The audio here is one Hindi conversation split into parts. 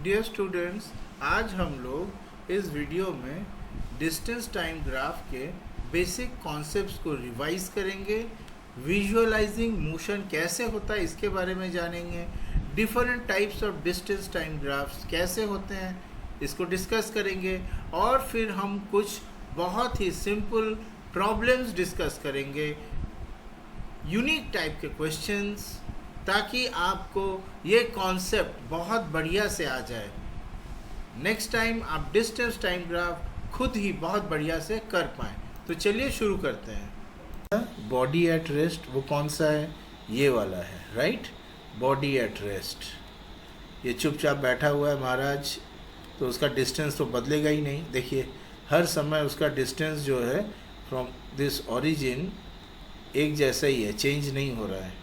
डियर स्टूडेंट्स, आज हम लोग इस वीडियो में डिस्टेंस टाइम ग्राफ के बेसिक कॉन्सेप्ट्स को रिवाइज करेंगे। विजुअलाइजिंग मोशन कैसे होता है इसके बारे में जानेंगे। Different types of distance time graphs कैसे होते हैं इसको डिस्कस करेंगे। और फिर हम कुछ बहुत ही सिंपल प्रॉब्लम्स डिस्कस करेंगे, यूनिक टाइप के क्वेश्चंस, ताकि आपको ये कॉन्सेप्ट बहुत बढ़िया से आ जाए। नेक्स्ट टाइम आप डिस्टेंस टाइम ग्राफ खुद ही बहुत बढ़िया से कर पाएँ। तो चलिए शुरू करते हैं। बॉडी एट रेस्ट वो कौन सा है? ये वाला है, राइट। बॉडी एट रेस्ट, ये चुपचाप बैठा हुआ है महाराज, तो उसका डिस्टेंस तो बदलेगा ही नहीं। देखिए हर समय उसका डिस्टेंस जो है फ्रॉम दिस ओरिजिन एक जैसा ही है, चेंज नहीं हो रहा है।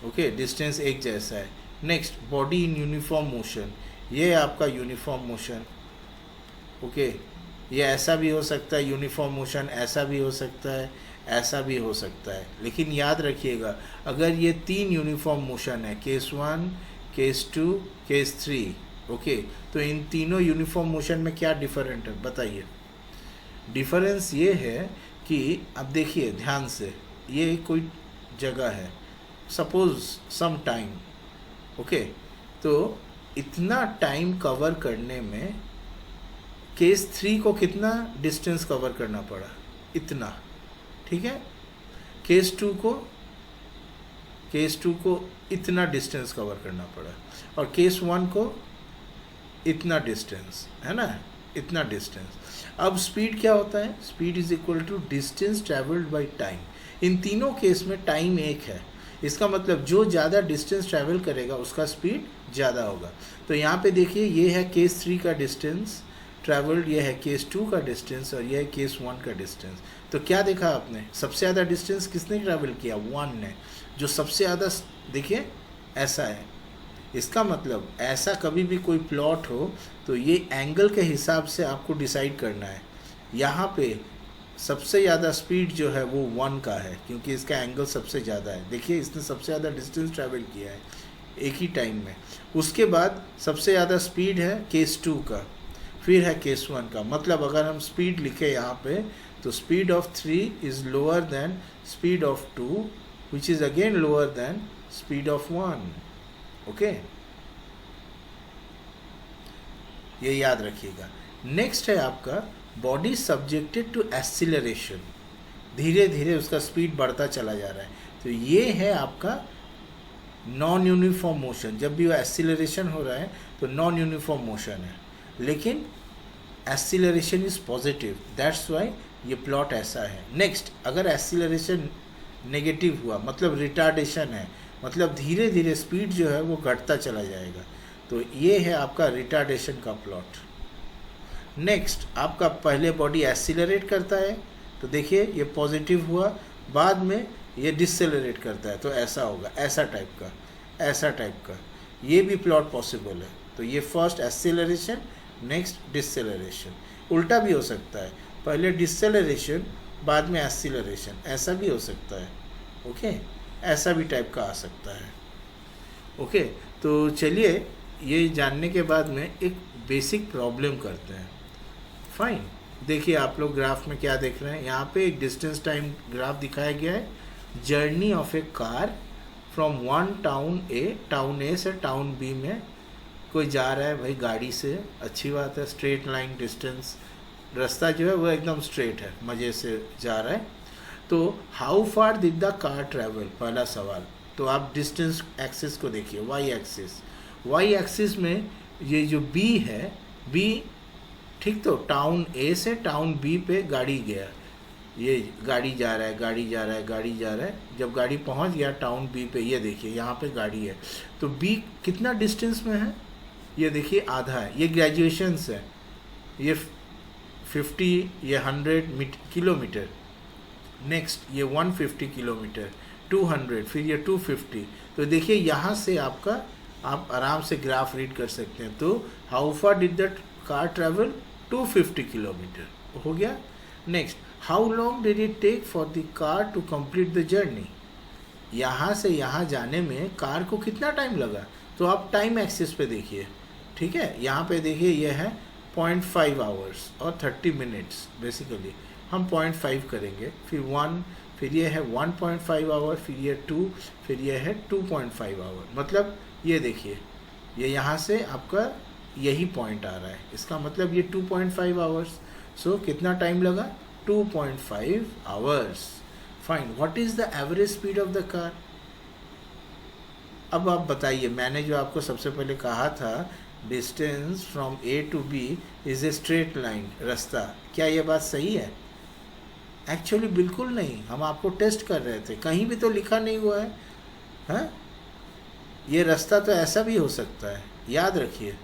ओके, डिस्टेंस एक जैसा है। Next, body in uniform motion, ये है आपका यूनिफॉर्म मोशन। ओके, ये ऐसा भी हो सकता है यूनिफॉर्म मोशन, ऐसा भी हो सकता है, ऐसा भी हो सकता है। लेकिन याद रखिएगा, अगर ये तीन यूनिफॉर्म मोशन है, केस 1, केस 2, केस 3, ओके, तो इन तीनों यूनिफॉर्म मोशन में क्या डिफरेंट है बताइए। डिफरेंस ये है कि अब देखिए ध्यान से, ये कोई जगह है, सपोज सम टाइम, ओके, तो इतना टाइम कवर करने में केस 3 को कितना डिस्टेंस कवर करना पड़ा? इतना, ठीक है। केस 2 को इतना डिस्टेंस कवर करना पड़ा, और केस 1 को इतना डिस्टेंस, है ना, इतना डिस्टेंस। अब स्पीड क्या होता है? Speed is equal to distance travelled by time. इन तीनों केस में टाइम एक है, इसका मतलब जो ज़्यादा डिस्टेंस ट्रैवल करेगा उसका स्पीड ज़्यादा होगा। तो यहाँ पे देखिए, ये है केस 3 का डिस्टेंस ट्रैवल्ड, ये है केस 2 का डिस्टेंस, और ये है केस 1 का डिस्टेंस। तो क्या देखा आपने? सबसे ज़्यादा डिस्टेंस किसने ट्रैवल किया? 1 ने। जो सबसे ज़्यादा, देखिए ऐसा है, इसका मतलब ऐसा कभी भी कोई प्लॉट हो तो ये एंगल के हिसाब से आपको डिसाइड करना है। यहाँ पे सबसे ज़्यादा स्पीड जो है वो 1 का है, क्योंकि इसका एंगल सबसे ज़्यादा है। देखिए इसने सबसे ज़्यादा डिस्टेंस ट्रैवल किया है एक ही टाइम में। उसके बाद सबसे ज़्यादा स्पीड है केस 2 का, फिर है केस 1 का। मतलब अगर हम स्पीड लिखे यहाँ पे, तो speed of 3 is lower than speed of 2, which is again lower than speed of 1। Okay, ये याद रखिएगा। नेक्स्ट है आपका बॉडी सब्जेक्टेड टू एक्सीलरेशन, धीरे धीरे उसका स्पीड बढ़ता चला जा रहा है। तो ये है आपका नॉन यूनिफॉर्म मोशन। जब भी वो एक्सीलरेशन हो रहा है तो नॉन यूनिफॉर्म मोशन है, लेकिन acceleration is positive, that's why ये प्लॉट ऐसा है। नेक्स्ट, अगर एक्सीलरेशन नेगेटिव हुआ मतलब रिटार्डेशन है, मतलब धीरे धीरे स्पीड जो है वो घटता चला जाएगा, तो ये है आपका रिटार्डेशन का प्लॉट। नेक्स्ट, आपका पहले बॉडी एक्सीलरेट करता है, तो देखिए ये पॉजिटिव हुआ, बाद में ये डिससेलरेट करता है, तो ऐसा होगा, ऐसा टाइप का, ऐसा टाइप का, ये भी प्लॉट पॉसिबल है। तो ये फर्स्ट एक्सीलरेशन, नेक्स्ट डिससेलरेशन। उल्टा भी हो सकता है, पहले डिससेलरेशन बाद में एक्सीलरेशन, ऐसा भी हो सकता है। ओके, ऐसा भी टाइप का आ सकता है। ओके, तो चलिए ये जानने के बाद में एक बेसिक प्रॉब्लम करते हैं। फाइन, देखिए आप लोग ग्राफ में क्या देख रहे हैं, यहाँ पे एक डिस्टेंस टाइम ग्राफ दिखाया गया है। Journey of a car from one town A से टाउन बी में कोई जा रहा है भाई गाड़ी से, अच्छी बात है, स्ट्रेट लाइन डिस्टेंस, रास्ता जो है वो एकदम स्ट्रेट है, मज़े से जा रहा है। तो how far did the car travel, पहला सवाल। तो आप डिस्टेंस एक्सिस को देखिए, वाई एक्सिस में ये जो बी है, बी, ठीक, तो टाउन ए से टाउन बी पे गाड़ी गया, ये गाड़ी जा रहा है, गाड़ी जा रहा है, गाड़ी जा रहा है। जब गाड़ी पहुंच गया टाउन बी पे, ये देखिए यहाँ पे गाड़ी है, तो बी कितना डिस्टेंस में है? ये देखिए आधा है। ये ग्रेजुएशंस है, ये 50, ये 100 किलोमीटर, नेक्स्ट ये 150 किलोमीटर, 200, फिर ये 250। तो देखिए यहाँ से आपका, आप आराम से ग्राफ रीड कर सकते हैं। तो how far did that car travel? 250 kilometre हो गया। Next, how long did it take for the car to complete the journey, यहाँ से यहाँ जाने में कार को कितना टाइम लगा? तो आप टाइम एक्सिस पे देखिए, ठीक है। यहाँ पे देखिए ये है 0.5 आवर्स और 30 मिनट्स बेसिकली, हम 0.5 करेंगे, फिर 1, फिर ये है 1.5 आवर, फिर ये 2, फिर ये है 2.5 आवर। मतलब ये देखिए ये यहाँ से आपका यही पॉइंट आ रहा है, इसका मतलब ये 2.5 आवर्स। सो कितना टाइम लगा? 2.5 hours. Fine, what is the average speed of the car? अब आप बताइए, मैंने जो आपको सबसे पहले कहा था distance from A to B is a straight line, रास्ता, क्या ये बात सही है? एक्चुअली बिल्कुल नहीं, हम आपको टेस्ट कर रहे थे, कहीं भी तो लिखा नहीं हुआ है। हाँ, ये रास्ता तो ऐसा भी हो सकता है, याद रखिए,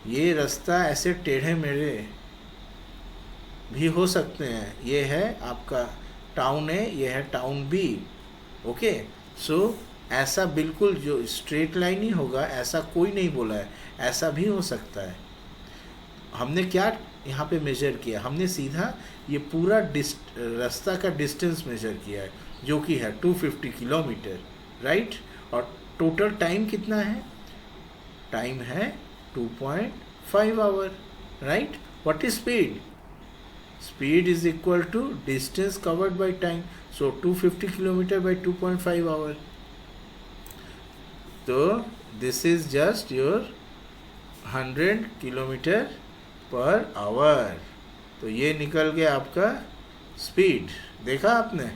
ये रास्ता ऐसे टेढ़े मेढ़े भी हो सकते हैं। ये है आपका टाउन ए, ये है टाउन बी, ओके। सो ऐसा बिल्कुल जो स्ट्रेट लाइन ही होगा ऐसा कोई नहीं बोला है, ऐसा भी हो सकता है। हमने क्या यहाँ पे मेजर किया? हमने सीधा ये पूरा रास्ता का डिस्टेंस मेजर किया है, जो कि है 250 किलोमीटर, राइट। और टोटल टाइम कितना है? टाइम है 2.5 hour, right. What is speed? Speed is equal to distance covered by time, so 250 kilometre by 2.5 hour. तो this is just your 100 kilometre per hour. तो ये निकल गया आपका स्पीड। देखा आपने,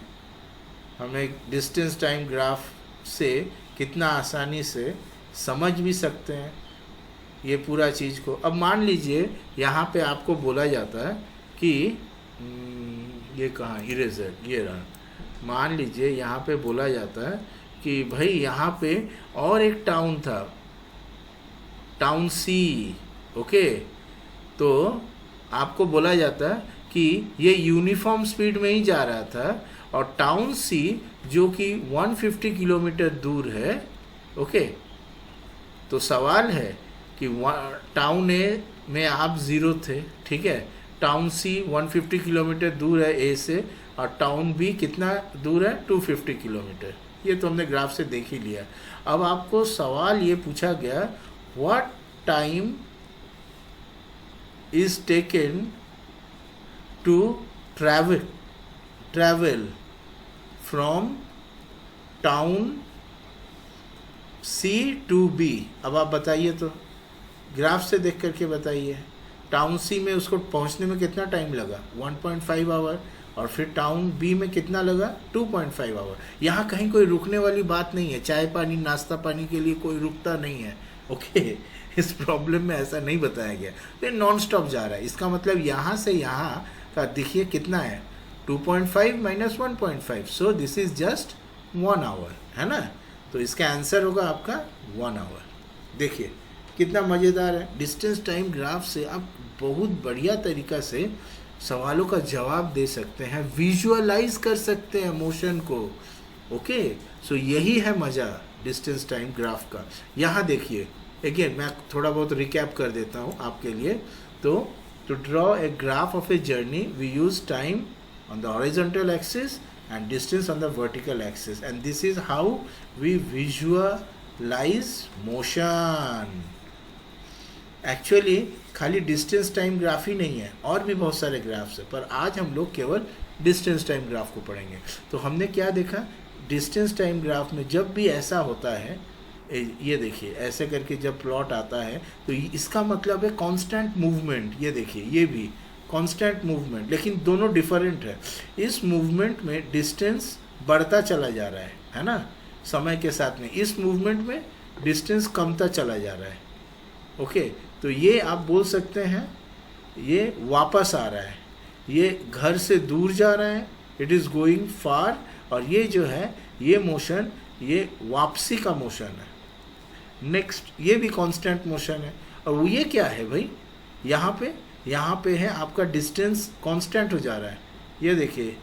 हमें डिस्टेंस टाइम ग्राफ से कितना आसानी से समझ भी सकते हैं ये पूरा चीज़ को। अब मान लीजिए यहाँ पे आपको बोला जाता है कि ये कहाँ, इरेजर ये रहा। मान लीजिए यहाँ पे बोला जाता है कि भाई यहाँ पे और एक टाउन था, टाउन सी, ओके। तो आपको बोला जाता है कि ये यूनिफॉर्म स्पीड में ही जा रहा था, और टाउन सी जो कि 150 किलोमीटर दूर है, ओके। तो सवाल है कि टाउन ए में आप 0 थे, ठीक है। टाउन सी 150 किलोमीटर दूर है ए से, और टाउन बी कितना दूर है? 250 किलोमीटर। ये तो हमने ग्राफ से देख ही लिया। अब आपको सवाल ये पूछा गया, what time is taken to travel from town C to B। अब आप बताइए, तो ग्राफ से देख करके बताइए, टाउन सी में उसको पहुंचने में कितना टाइम लगा? 1.5 आवर। और फिर टाउन बी में कितना लगा? 2.5 आवर। यहाँ कहीं कोई रुकने वाली बात नहीं है, चाय पानी नाश्ता पानी के लिए कोई रुकता नहीं है, ओके। इस प्रॉब्लम में ऐसा नहीं बताया गया, तो नॉन स्टॉप जा रहा है। इसका मतलब यहाँ से यहाँ का देखिए कितना है, 2.5 minus 1.5, so this is just 1 hour, है ना। तो इसका आंसर होगा आपका 1 आवर। देखिए कितना मज़ेदार है। डिस्टेंस टाइम ग्राफ से आप बहुत बढ़िया तरीका से सवालों का जवाब दे सकते हैं, विजुअलाइज कर सकते हैं मोशन को, ओके। सो यही है मज़ा डिस्टेंस टाइम ग्राफ का। यहाँ देखिए अगेन, मैं थोड़ा बहुत रिकैप कर देता हूँ आपके लिए। तो to draw a graph of a journey we use time on the horizontal axis and distance on the vertical axis, and this is how we visualize motion. Actually खाली डिस्टेंस टाइम ग्राफ ही नहीं है, और भी बहुत सारे ग्राफ्स है, पर आज हम लोग केवल डिस्टेंस टाइम ग्राफ को पढ़ेंगे। तो हमने क्या देखा, डिस्टेंस टाइम ग्राफ में जब भी ऐसा होता है, ये देखिए ऐसे करके जब प्लॉट आता है तो इसका मतलब है कांस्टेंट मूवमेंट। ये देखिए ये भी कांस्टेंट मूवमेंट, लेकिन दोनों डिफरेंट है। इस मूवमेंट में डिस्टेंस बढ़ता चला जा रहा है ना, समय के साथ में। इस मूवमेंट में डिस्टेंस कमता चला जा रहा है, ओके। तो ये आप बोल सकते हैं ये वापस आ रहा है, ये घर से दूर जा रहा है, इट इज़ गोइंग फार। और ये जो है ये मोशन, ये वापसी का मोशन है। नेक्स्ट ये भी कांस्टेंट मोशन है। और वो ये क्या है भाई, यहाँ पे है आपका डिस्टेंस कांस्टेंट हो जा रहा है। ये देखिए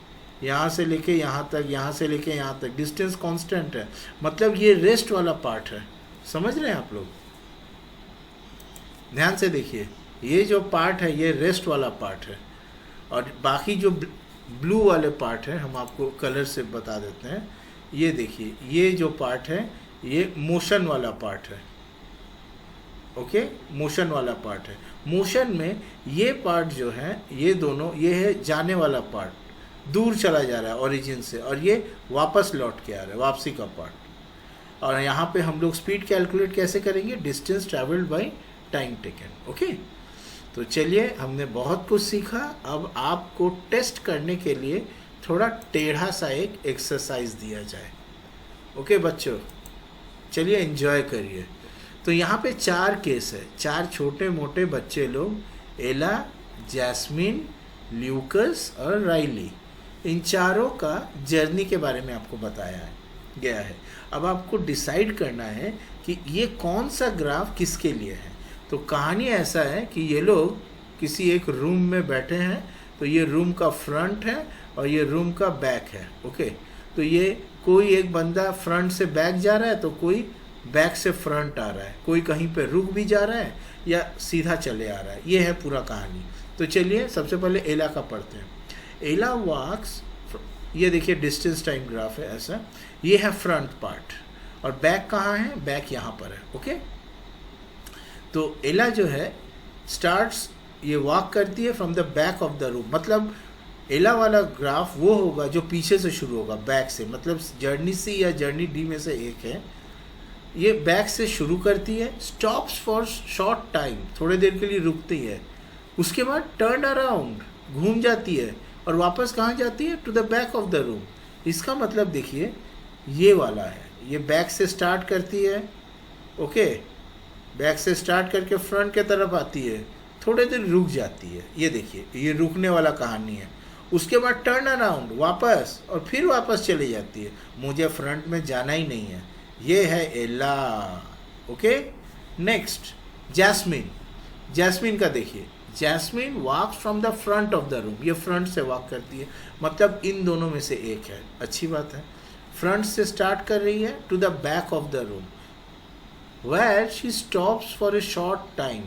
यहाँ से लेके यहाँ तक, यहाँ से लेके यहाँ तक डिस्टेंस कांस्टेंट है, मतलब ये रेस्ट वाला पार्ट है। समझ रहे हैं आप लोग? ध्यान से देखिए, ये जो पार्ट है ये रेस्ट वाला पार्ट है, और बाकी जो ब्लू वाले पार्ट है हम आपको कलर से बता देते हैं। ये देखिए ये जो पार्ट है ये मोशन वाला पार्ट है, ओके, मोशन वाला पार्ट है। मोशन में ये पार्ट जो है, ये दोनों, ये है जाने वाला पार्ट, दूर चला जा रहा है ओरिजिन से, और ये वापस लौट के आ रहा है, वापसी का पार्ट। और यहाँ पे हम लोग स्पीड कैलकुलेट कैसे करेंगे, distance travelled by time taken. Okay, तो चलिए हमने बहुत कुछ सीखा। अब आपको टेस्ट करने के लिए थोड़ा टेढ़ा सा एक एक्सरसाइज दिया जाए। ओके बच्चों, चलिए एंजॉय करिए। तो यहाँ पे 4 केस है, 4 छोटे मोटे बच्चे लोग, एला, जैस्मिन, ल्यूकस और राइली, इन चारों का जर्नी के बारे में आपको बताया गया है। अब आपको डिसाइड करना है कि ये कौन सा ग्राफ किसके लिए है। तो कहानी ऐसा है कि ये लोग किसी एक रूम में बैठे हैं, तो ये रूम का फ्रंट है और ये रूम का बैक है। ओके, तो ये कोई एक बंदा फ्रंट से बैक जा रहा है, तो कोई बैक से फ्रंट आ रहा है, कोई कहीं पे रुक भी जा रहा है या सीधा चले आ रहा है। ये है पूरा कहानी। तो चलिए सबसे पहले एला का पढ़ते हैं। एला वॉक्स, ये देखिए डिस्टेंस टाइम ग्राफ है ऐसा, ये है फ्रंट पार्ट, और बैक कहाँ है, बैक यहाँ पर है। ओके, तो एला जो है स्टार्ट्स, ये वॉक करती है from the back of the room, मतलब एला वाला ग्राफ वो होगा जो पीछे से शुरू होगा, बैक से, मतलब जर्नी सी या जर्नी डी में से एक है। ये बैक से शुरू करती है, स्टॉप्स फॉर शॉर्ट टाइम, थोड़े देर के लिए रुकती है, उसके बाद टर्न अराउंड, घूम जाती है और वापस कहाँ जाती है, to the back of the room. इसका मतलब देखिए ये वाला है, ये बैक से स्टार्ट करती है। ओके, बैक से स्टार्ट करके फ्रंट के तरफ आती है, थोड़े देर रुक जाती है, ये देखिए ये रुकने वाला कहानी है। उसके बाद टर्न अराउंड, वापस, और फिर वापस चली जाती है, मुझे फ्रंट में जाना ही नहीं है। ये है एला। Okay, next jasmine. जैस्मिन का देखिए, Jasmine walks from the front of the room, ये फ्रंट से वॉक करती है, मतलब इन दोनों में से एक है, अच्छी बात है। फ्रंट से स्टार्ट कर रही है to the back of the room, where she stops for a short time.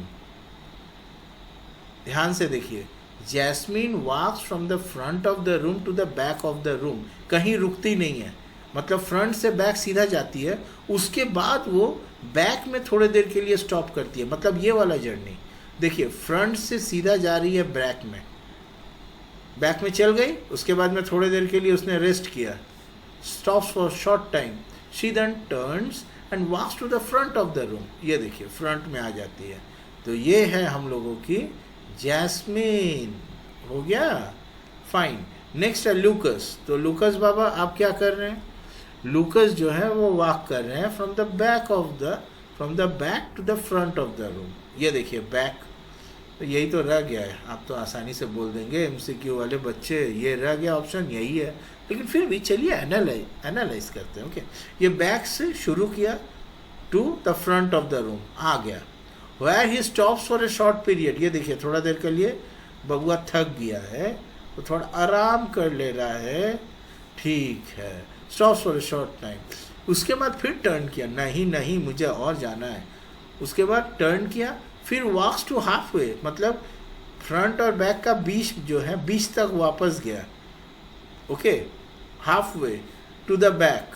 ध्यान से देखिए, Jasmine walks from the front of the room to the back of the room, कहीं रुकती नहीं है, मतलब फ्रंट से बैक सीधा जाती है, उसके बाद वो बैक में थोड़े देर के लिए स्टॉप करती है, मतलब ये वाला जर्नी देखिए, फ्रंट से सीधा जा रही है बैक में चल गई, उसके बाद में थोड़े देर के लिए उसने रेस्ट किया, stops for short time, she then turns and walks to the front of the room, ये देखिए फ्रंट में आ जाती है। तो ये है हम लोगों की जैस्मिन, हो गया, फाइन। नेक्स्ट है लूकस। तो लूकस बाबा आप क्या कर रहे हैं, लूकस जो है वो वॉक कर रहे हैं from the back to the front of the room, ये देखिए बैक। तो यही तो रह गया है, आप तो आसानी से बोल देंगे एमसीक्यू वाले बच्चे, ये रह गया ऑप्शन, यही है, लेकिन फिर भी चलिए एनालाइज करते हैं। ओके, ये बैक से शुरू किया to the front of the room, आ गया, where he stops for a short period, ये देखिए थोड़ा देर के लिए बबुआ थक गया है तो थोड़ा आराम कर ले रहा है, ठीक है, stops for a short time. उसके बाद फिर टर्न किया, नहीं मुझे और जाना है, उसके बाद टर्न किया, फिर वॉक्स टू हाफ वे, मतलब फ्रंट और बैक का बीच जो है, बीच तक वापस गया। Okay, half way to the back,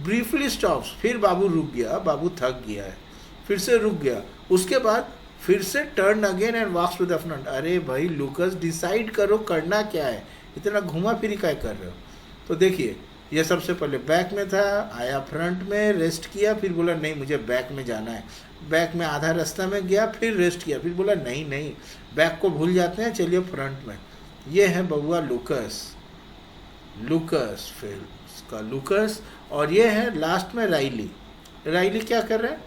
briefly stops, फिर बाबू रुक गया, बाबू थक गया है, फिर से रुक गया, उसके बाद फिर से turn again and walks to the front. अरे भाई लूकस, डिसाइड करो करना क्या है, इतना घुमा फिरी क्या कर रहे हो। तो देखिए ये सबसे पहले बैक में था, आया फ्रंट में, रेस्ट किया, फिर बोला नहीं मुझे बैक में जाना है, बैक में आधा रास्ता में गया, फिर रेस्ट किया, फिर बोला नहीं बैक को भूल जाते हैं, चलिए फ्रंट में। ये है बबुआ लूकस फिर उसका लूकस। और ये है लास्ट में राइली क्या कर रहे हैं,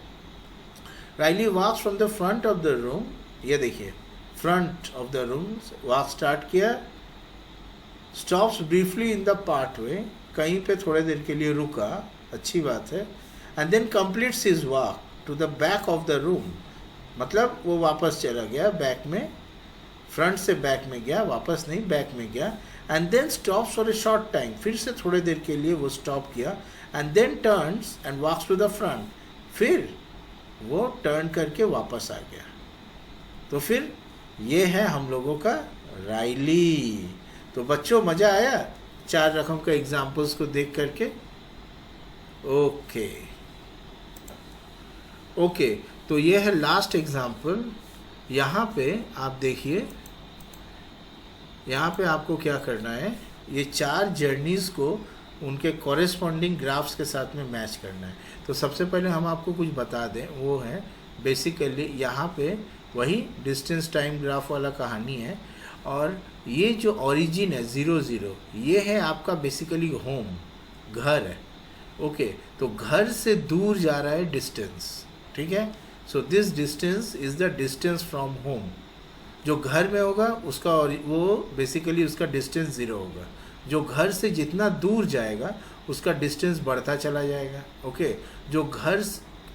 Riley walks from the front of the room, ये देखिए front of the room walk start किया, stops briefly in the part way, कहीं पे थोड़े देर के लिए रुका, अच्छी बात है, and then completes his walk to the back of the room, मतलब वो वापस चला गया बैक में, फ्रंट से बैक में गया, वापस नहीं बैक में गया, and then stops for a short time, फिर से थोड़े देर के लिए वो स्टॉप किया, and then turns and walks to the front, फिर वो टर्न करके वापस आ गया। तो फिर ये है हम लोगों का राइली। तो बच्चों मज़ा आया 4 रकम के एग्जाम्पल्स को देख करके। ओके, तो तो ये है लास्ट एग्जाम्पल। यहाँ पे आप देखिए, यहाँ पे आपको क्या करना है, ये 4 जर्नीज़ को उनके कॉरेस्पॉन्डिंग ग्राफ्स के साथ में मैच करना है। तो सबसे पहले हम आपको कुछ बता दें, वो है बेसिकली यहाँ पे वही डिस्टेंस टाइम ग्राफ वाला कहानी है। और ये जो ओरिजिन है 0 0, ये है आपका बेसिकली होम, घर है। ओके, तो घर से दूर जा रहा है डिस्टेंस, ठीक है। So this distance is the distance from home. जो घर में होगा उसका, और वो बेसिकली उसका डिस्टेंस 0 होगा। जो घर से जितना दूर जाएगा उसका डिस्टेंस बढ़ता चला जाएगा। ओके, जो घर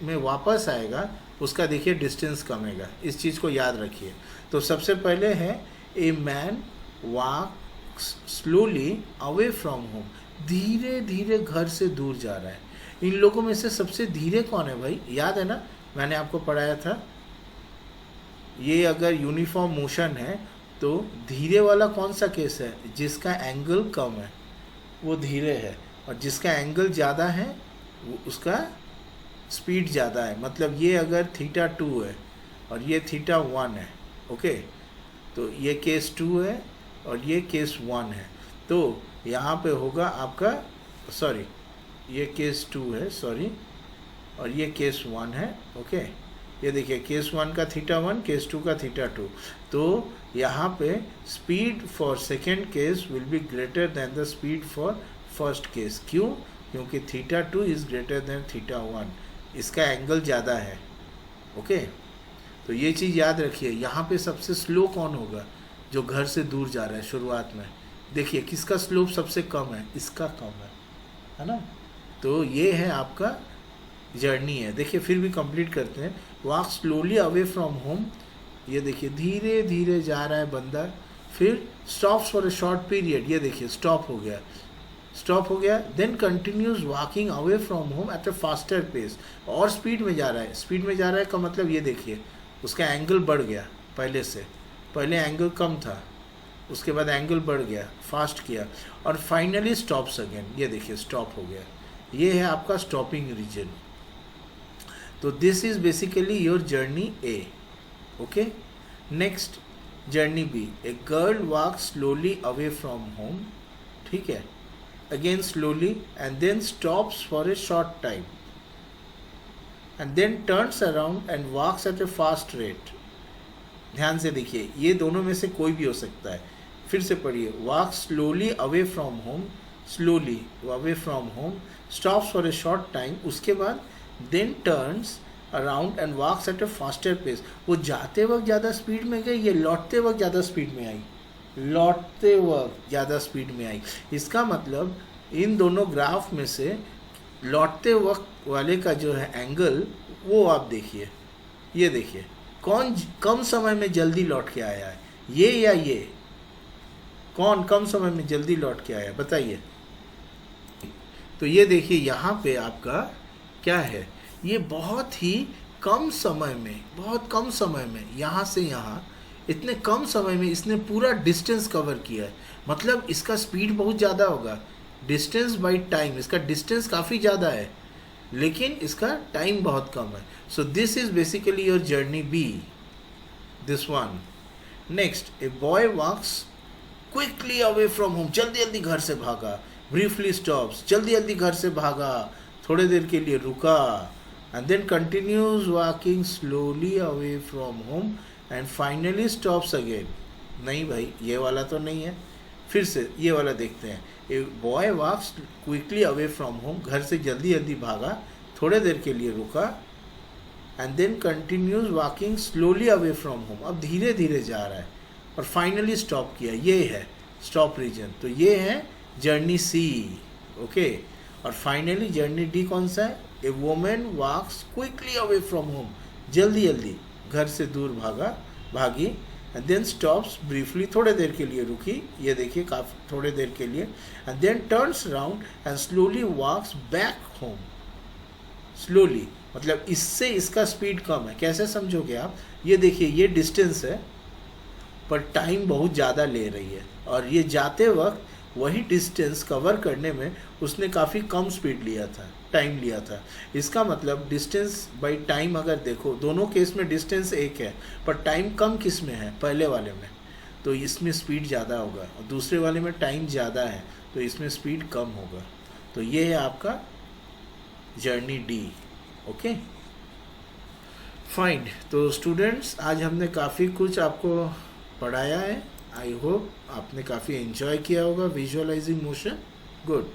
में वापस आएगा उसका देखिए डिस्टेंस कमेगा। इस चीज़ को याद रखिए। तो सबसे पहले है a man walk slowly away from home, धीरे धीरे घर से दूर जा रहा है। इन लोगों में से सबसे धीरे कौन है भाई? याद है ना, मैंने आपको पढ़ाया था, ये अगर यूनिफॉर्म मोशन है तो धीरे वाला कौन सा केस है? जिसका एंगल कम है वो धीरे है, और जिसका एंगल ज़्यादा है वो उसका स्पीड ज़्यादा है। मतलब ये अगर θ2 है और ये θ1 है, ओके, तो ये केस 2 है और ये केस 1 है। तो यहाँ पे होगा आपका, सॉरी ये केस 2 है, सॉरी, और ये केस 1 है। ओके, ये देखिए केस 1 का θ1, केस 2 का θ2। तो यहाँ पे speed for second case will be greater than the speed for first case. क्यों? क्योंकि θ2 इज़ ग्रेटर देन θ1, इसका एंगल ज़्यादा है। ओके, तो ये चीज़ याद रखिए। यहाँ पे सबसे स्लो कौन होगा? जो घर से दूर जा रहा है शुरुआत में। देखिए किसका स्लोप सबसे कम है? इसका कम है ना। तो ये है आपका जर्नी है। देखिए फिर भी कंप्लीट करते हैं। Walk slowly away from home, ये देखिए धीरे धीरे जा रहा है बंदा। फिर stops for a short period, ये देखिए स्टॉप हो गया, स्टॉप हो गया। Then continues walking away from home at a faster pace, और स्पीड में जा रहा है। स्पीड में जा रहा है का मतलब ये देखिए उसका एंगल बढ़ गया पहले से, पहले एंगल कम था, उसके बाद एंगल बढ़ गया, फास्ट किया, और फाइनली स्टॉप्स अगेन, ये देखिए स्टॉप हो गया। ये है आपका स्टॉपिंग रीजन। तो this is basically your journey A. Okay, next journey B, a girl walk slowly away from home, ठीक है, again slowly, and then stops for a short time, and then turns around and walks at a fast rate। ध्यान से देखिए, ये दोनों में से कोई भी हो सकता है। फिर से पढ़िए, walk slowly away from home, slowly away from home, stops for a short time, उसके बाद then turns around and walks at a faster pace। वो जाते वक्त ज़्यादा स्पीड में गई, ये लौटते वक्त ज़्यादा स्पीड में आई, लौटते वक्त ज़्यादा स्पीड में आई। इसका मतलब इन दोनों ग्राफ में से लौटते वक्त वाले का जो है एंगल, वो आप देखिए, ये देखिए कौन कम समय में जल्दी लौट के आया है, ये या ये? कौन कम समय में जल्दी लौट के आया, बताइए। तो ये देखिए यहाँ पे आपका क्या है, ये बहुत ही कम समय में, बहुत कम समय में, यहाँ से यहाँ इतने कम समय में इसने पूरा डिस्टेंस कवर किया है। मतलब इसका स्पीड बहुत ज़्यादा होगा, डिस्टेंस बाई टाइम, इसका डिस्टेंस काफ़ी ज़्यादा है लेकिन इसका टाइम बहुत कम है। So this is basically your journey B, this one. Next, a boy walks quickly away from home, जल्दी जल्दी घर से भागा, ब्रीफली स्टॉप्स, जल्दी जल्दी घर से भागा, थोड़े देर के लिए रुका, and then continues walking slowly away from home and finally stops again. नहीं भाई, ये वाला तो नहीं है। फिर से ये वाला देखते हैं। A boy walks quickly away from home, घर से जल्दी जल्दी भागा, थोड़े देर के लिए रुका, and then continues walking slowly away from home, अब धीरे धीरे जा रहा है, और फाइनली स्टॉप किया। ये है स्टॉप रीजन। तो ये है जर्नी सी। ओके, और फाइनली जर्नी डी कौन सा है? A women walks quickly away from home, जल्दी जल्दी घर से दूर भागी, एंड देन स्टॉप्स ब्रीफली, थोड़े देर के लिए रुकी, ये देखिए काफ़ी थोड़े देर के लिए, and then turns around and slowly walks back home. Slowly मतलब इससे इसका स्पीड कम है। कैसे समझोगे आप? ये देखिए ये डिस्टेंस है पर टाइम बहुत ज़्यादा ले रही है, और ये जाते वक्त वही डिस्टेंस कवर करने में उसने काफ़ी कम स्पीड लिया था, टाइम लिया था। इसका मतलब डिस्टेंस बाय टाइम अगर देखो, दोनों केस में डिस्टेंस एक है, पर टाइम कम किस में है, पहले वाले में, तो इसमें स्पीड ज़्यादा होगा, और दूसरे वाले में टाइम ज़्यादा है तो इसमें स्पीड कम होगा। तो ये है आपका जर्नी डी। Okay fine. तो स्टूडेंट्स, आज हमने काफ़ी कुछ आपको पढ़ाया है। आई होप आपने काफ़ी एंजॉय किया होगा विजुअलाइजिंग मोशन। गुड।